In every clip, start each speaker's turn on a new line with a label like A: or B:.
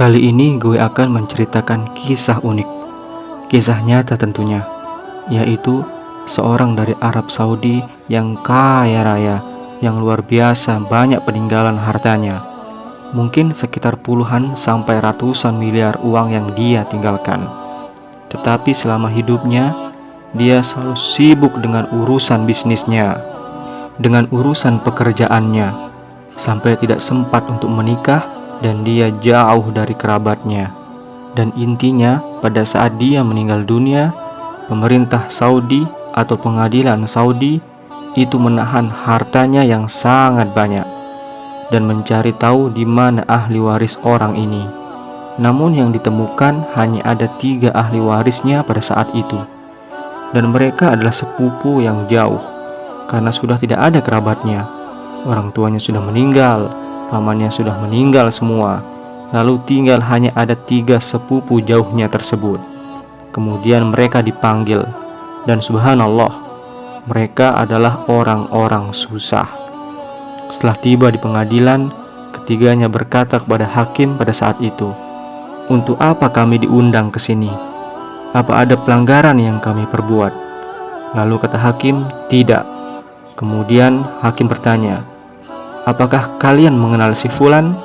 A: Kali ini gue akan menceritakan kisah unik, kisah nyata tentunya, yaitu seorang dari Arab Saudi yang kaya raya, yang luar biasa banyak peninggalan hartanya. Mungkin sekitar puluhan sampai ratusan miliar uang yang dia tinggalkan. Tetapi selama hidupnya, dia selalu sibuk dengan urusan bisnisnya, dengan urusan pekerjaannya, sampai tidak sempat untuk menikah dan dia jauh dari kerabatnya. Dan intinya, pada saat dia meninggal dunia, pemerintah Saudi atau pengadilan Saudi itu menahan hartanya yang sangat banyak dan mencari tahu di mana ahli waris orang ini. Namun yang ditemukan hanya ada 3 ahli warisnya pada saat itu, dan mereka adalah sepupu yang jauh karena sudah tidak ada kerabatnya. Orang tuanya sudah meninggal, pamannya sudah meninggal semua. Lalu tinggal hanya ada 3 sepupu jauhnya tersebut. Kemudian mereka dipanggil, dan subhanallah, mereka adalah orang-orang susah. Setelah tiba di pengadilan, ketiganya berkata kepada hakim pada saat itu, "Untuk apa kami diundang ke sini? Apa ada pelanggaran yang kami perbuat?" Lalu kata hakim, "Tidak." Kemudian hakim bertanya, "Apakah kalian mengenal si Fulan?"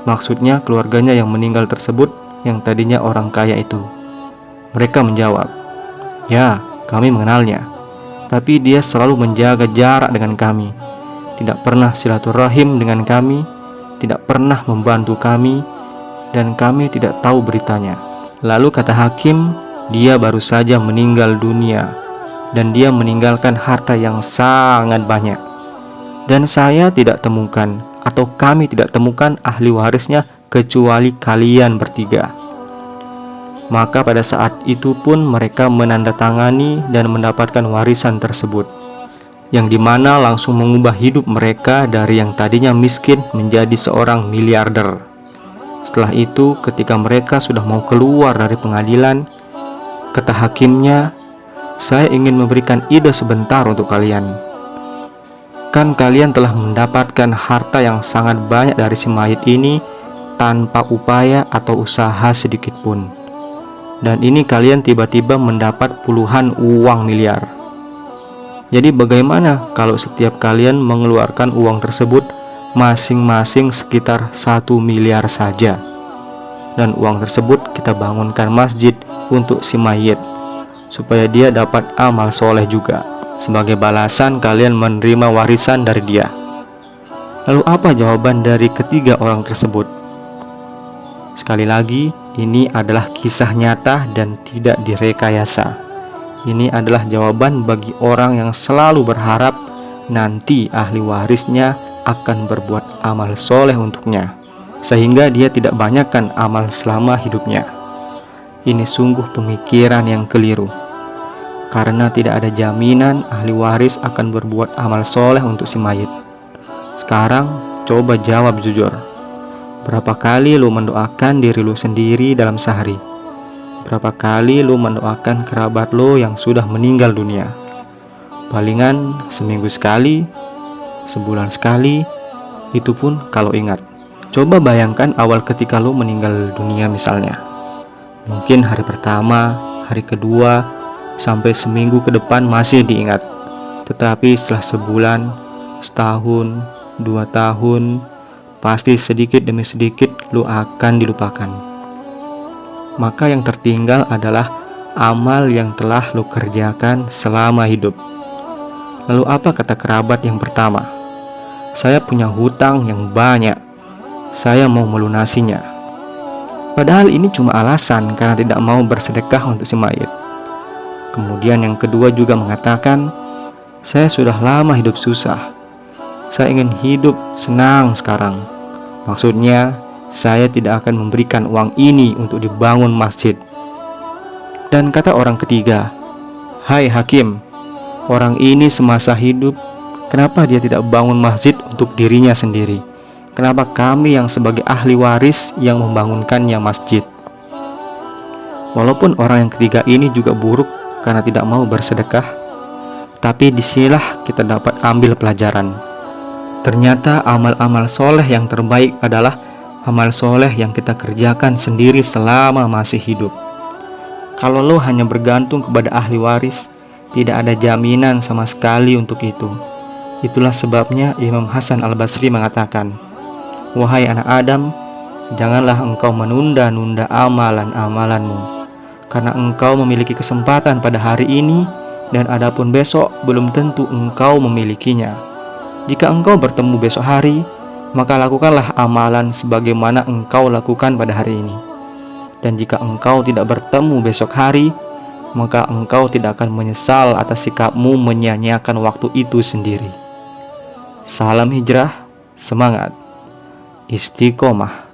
A: Maksudnya keluarganya yang meninggal tersebut, yang tadinya orang kaya itu. Mereka menjawab, "Ya, kami mengenalnya. Tapi dia selalu menjaga jarak dengan kami, tidak pernah silaturahim dengan kami, tidak pernah membantu kami, dan kami tidak tahu beritanya." Lalu kata hakim, "Dia baru saja meninggal dunia, dan dia meninggalkan harta yang sangat banyak. Dan saya tidak temukan, atau kami tidak temukan ahli warisnya kecuali kalian bertiga." Maka pada saat itu pun mereka menandatangani dan mendapatkan warisan tersebut, yang dimana langsung mengubah hidup mereka dari yang tadinya miskin menjadi seorang miliarder. Setelah itu, ketika mereka sudah mau keluar dari pengadilan, kata hakimnya, "Saya ingin memberikan ide sebentar untuk kalian. Kan kalian telah mendapatkan harta yang sangat banyak dari si mayit ini tanpa upaya atau usaha sedikit pun. Dan ini kalian tiba-tiba mendapat puluhan uang miliar. Jadi bagaimana kalau setiap kalian mengeluarkan uang tersebut masing-masing sekitar 1 miliar saja? Dan uang tersebut kita bangunkan masjid untuk si mayit, supaya dia dapat amal soleh juga. Sebagai balasan kalian menerima warisan dari dia." Lalu apa jawaban dari ketiga orang tersebut? Sekali lagi, ini adalah kisah nyata dan tidak direkayasa. Ini adalah jawaban bagi orang yang selalu berharap nanti ahli warisnya akan berbuat amal soleh untuknya, sehingga dia tidak banyakkan amal selama hidupnya. Ini sungguh pemikiran yang keliru, karena tidak ada jaminan ahli waris akan berbuat amal soleh untuk si mayit. Sekarang coba jawab jujur, berapa kali lu mendoakan diri lu sendiri dalam sehari? Berapa kali lu mendoakan kerabat lu yang sudah meninggal dunia? Palingan seminggu sekali, sebulan sekali, itu pun kalau ingat. Coba bayangkan awal ketika lu meninggal dunia misalnya. Mungkin hari pertama, hari kedua, sampai seminggu ke depan masih diingat. Tetapi setelah sebulan, setahun, 2 tahun, pasti sedikit demi sedikit lu akan dilupakan. Maka yang tertinggal adalah amal yang telah lu kerjakan selama hidup. Lalu apa kata kerabat yang pertama? "Saya punya hutang yang banyak, saya mau melunasinya." Padahal ini cuma alasan karena tidak mau bersedekah untuk si mayit. Kemudian yang kedua juga mengatakan, "Saya sudah lama hidup susah, saya ingin hidup senang sekarang. Maksudnya, saya tidak akan memberikan uang ini untuk dibangun masjid." Dan kata orang ketiga, "Hai hakim, orang ini semasa hidup, kenapa dia tidak bangun masjid untuk dirinya sendiri? Kenapa kami yang sebagai ahli waris yang membangunkannya masjid?" Walaupun orang yang ketiga ini juga buruk karena tidak mau bersedekah, tapi disinilah kita dapat ambil pelajaran. Ternyata amal-amal soleh yang terbaik adalah amal soleh yang kita kerjakan sendiri selama masih hidup. Kalau lo hanya bergantung kepada ahli waris, tidak ada jaminan sama sekali untuk itu. Itulah sebabnya Imam Hasan Al-Basri mengatakan, "Wahai anak Adam, janganlah engkau menunda-nunda amalan-amalanmu, karena engkau memiliki kesempatan pada hari ini, dan adapun besok belum tentu engkau memilikinya. Jika engkau bertemu besok hari, maka lakukanlah amalan sebagaimana engkau lakukan pada hari ini. Dan jika engkau tidak bertemu besok hari, maka engkau tidak akan menyesal atas sikapmu menyia-nyiakan waktu itu sendiri." Salam hijrah, semangat, istiqomah.